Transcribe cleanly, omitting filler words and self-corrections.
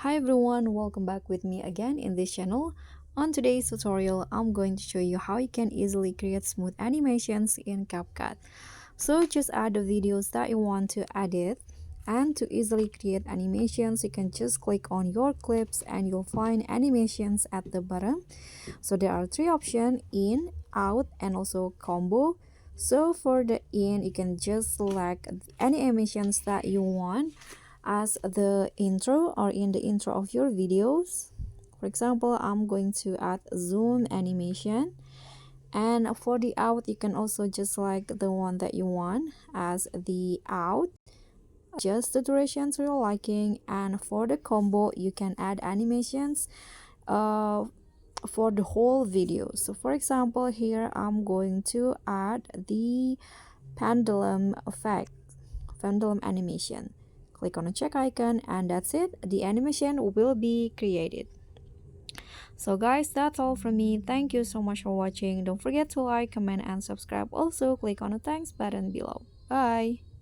Hi everyone, welcome back with me again in this channel. On today's tutorial, I'm going to show you how you can easily create smooth animations in CapCut. So just add the videos that you want to edit, and to easily create animations, you can just click on your clips and you'll find animations at the bottom. So there are three options: in, out, and also combo. So for the in, you can just select any animations that you want as the intro or in the intro of your videos. For example, I'm going to add zoom animation. And for the out, you can also just select the one that you want as the out, just the duration to your liking. And for the combo, you can add animations uh, for the whole video. So for example, here I'm going to add the pendulum effect, pendulum animation. Click on the check icon and that's it. The animation will be created. So guys, that's all from me. Thank you so much for watching. Don't forget to like, comment, and subscribe. Also, click on the thanks button below. Bye!